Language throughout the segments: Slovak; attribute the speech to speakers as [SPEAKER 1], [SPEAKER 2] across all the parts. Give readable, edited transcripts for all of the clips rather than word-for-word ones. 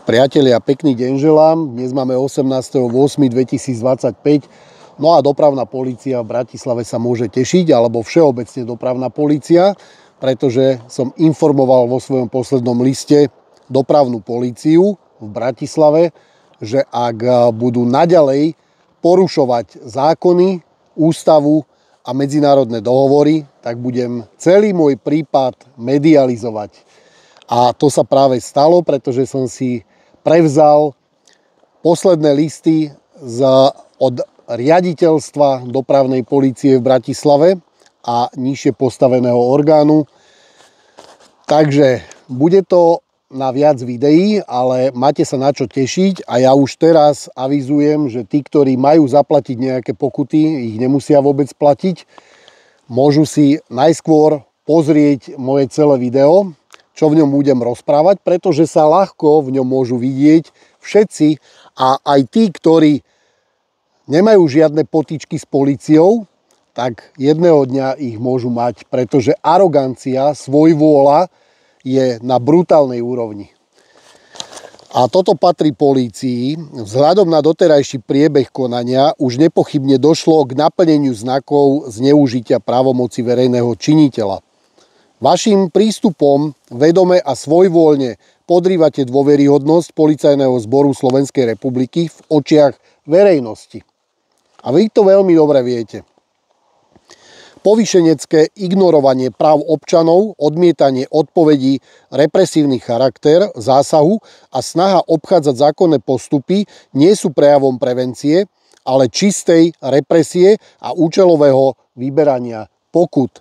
[SPEAKER 1] Priatelia, pekný deň želám. Dnes máme 18.8.2025. No a dopravná polícia v Bratislave sa môže tešiť, alebo všeobecne dopravná polícia, pretože som informoval vo svojom poslednom liste dopravnú políciu v Bratislave, že ak budú naďalej porušovať zákony, ústavu a medzinárodné dohovory, tak budem celý môj prípad medializovať. A to sa práve stalo, pretože som si prevzal posledné listy od riaditeľstva dopravnej polície v Bratislave a nižšie postaveného orgánu. Takže bude to na viac videí, ale máte sa na čo tešiť a ja už teraz avizujem, že tí, ktorí majú zaplatiť nejaké pokuty, ich nemusia vôbec platiť. Môžu si najskôr pozrieť moje celé video, čo v ňom budem rozprávať, pretože sa ľahko v ňom môžu vidieť všetci a aj tí, ktorí nemajú žiadne potýčky s políciou, tak jedného dňa ich môžu mať, pretože arogancia, svojvôľa je na brutálnej úrovni. A toto patrí polícii. Vzhľadom na doterajší priebeh konania už nepochybne došlo k naplneniu znakov zneužitia právomoci verejného činiteľa. Vaším prístupom vedome a svojvoľne podrývate dôveryhodnosť Policajného zboru Slovenskej republiky v očiach verejnosti. A vy to veľmi dobre viete. Povýšenecké ignorovanie práv občanov, odmietanie odpovedí, represívny charakter zásahu a snaha obchádzať zákonné postupy nie sú prejavom prevencie, ale čistej represie a účelového vyberania pokut.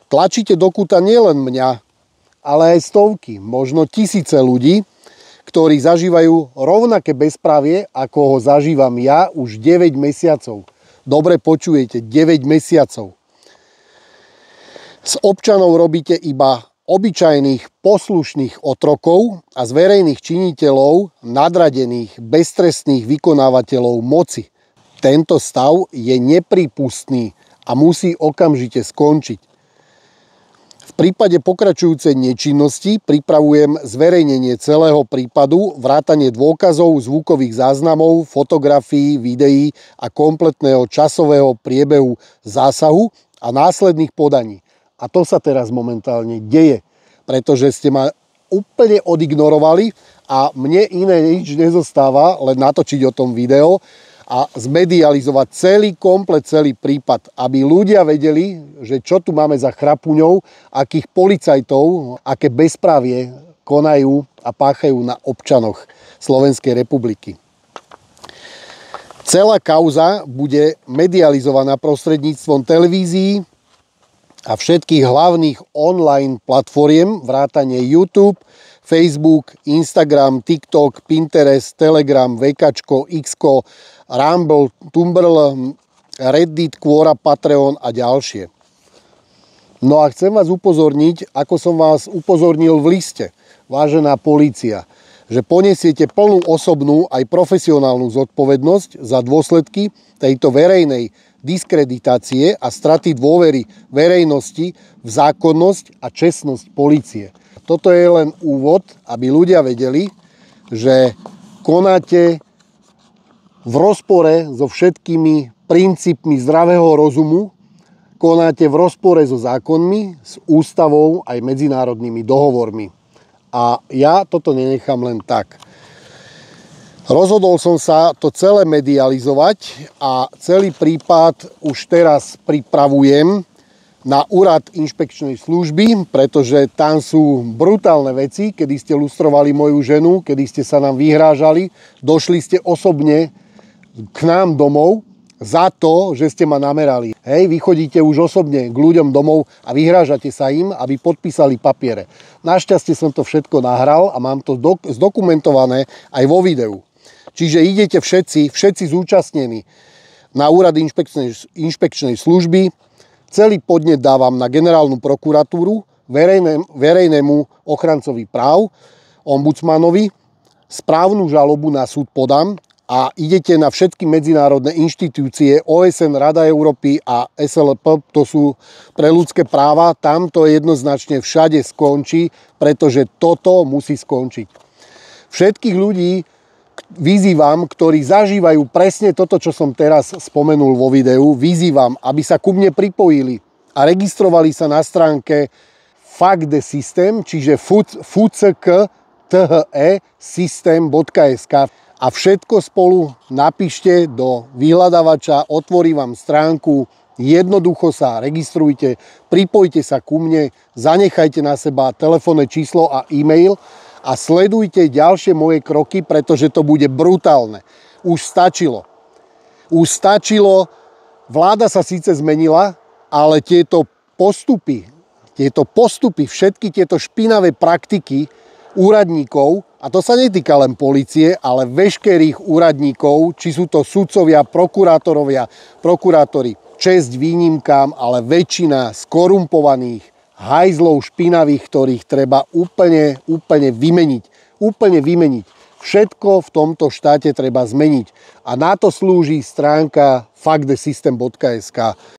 [SPEAKER 1] Tlačíte do kúta nielen mňa, ale aj stovky, možno tisíce ľudí, ktorí zažívajú rovnaké bezprávie, ako ho zažívam ja už 9 mesiacov. Dobre počujete, 9 mesiacov. Z občanov robíte iba obyčajných poslušných otrokov a z verejných činiteľov nadradených beztrestných vykonávateľov moci. Tento stav je neprípustný a musí okamžite skončiť. V prípade pokračujúcej nečinnosti pripravujem zverejnenie celého prípadu, vrátanie dôkazov, zvukových záznamov, fotografií, videí a kompletného časového priebehu zásahu a následných podaní. A to sa teraz momentálne deje, pretože ste ma úplne odignorovali a mne iné nič nezostáva, len natočiť o tom video a zmedializovať celý prípad, aby ľudia vedeli, že čo tu máme za chrapuňov, akých policajtov, aké bezprávie konajú a páchajú na občanoch Slovenskej republiky. Celá kauza bude medializovaná prostredníctvom televízií a všetkých hlavných online platformiem, vrátane YouTube, Facebook, Instagram, TikTok, Pinterest, Telegram, VKčko, Xko, Rumble, Tumblr, Reddit, Quora, Patreon a ďalšie. No a chcem vás upozorniť, ako som vás upozornil v liste, vážená polícia, že poniesiete plnú osobnú aj profesionálnu zodpovednosť za dôsledky tejto verejnej diskreditácie a straty dôvery verejnosti v zákonnosť a čestnosť polície. Toto je len úvod, aby ľudia vedeli, že konáte v rozpore so všetkými princípmi zdravého rozumu, konáte v rozpore so zákonmi, s ústavou aj medzinárodnými dohovormi. A ja toto nenechám len tak. Rozhodol som sa to celé medializovať a celý prípad už teraz pripravujem na úrad inšpekčnej služby, pretože tam sú brutálne veci, kedy ste lustrovali moju ženu, kedy ste sa nám vyhrážali, došli ste osobne k nám domov za to, že ste ma namerali. Hej, vy chodíte už osobne k ľuďom domov a vyhrážate sa im, aby podpísali papiere. Našťastie som to všetko nahral a mám to zdokumentované aj vo videu. Čiže idete všetci zúčastnení na úrad inšpekčnej služby. Celý podnet dávam na generálnu prokuratúru, verejnému ochrancovi práv, ombudsmanovi, správnu žalobu na súd podám a idete na všetky medzinárodné inštitúcie, OSN, Rada Európy a SLP, to sú pre ľudské práva, tam to jednoznačne všade skončí, pretože toto musí skončiť. Všetkých ľudí vyzývam, ktorí zažívajú presne toto, čo som teraz spomenul vo videu, vyzývam, aby sa ku mne pripojili a registrovali sa na stránke Fuck the System, čiže fuck-system.sk a všetko spolu napíšte do vyhľadávača, otvorí vám stránku, jednoducho sa registrujte, pripojte sa ku mne, zanechajte na seba telefónne číslo a e-mail a sledujte ďalšie moje kroky, pretože to bude brutálne. Už stačilo. Vláda sa síce zmenila, ale tieto postupy, všetky tieto špinavé praktiky úradníkov, a to sa netýka len polície, ale veškerých úradníkov, či sú to sudcovia, prokurátori, česť výnimkám, ale väčšina skorumpovaných hajzlov špinavých, ktorých treba úplne vymeniť. Všetko v tomto štáte treba zmeniť. A na to slúži stránka fuckthesystem.sk.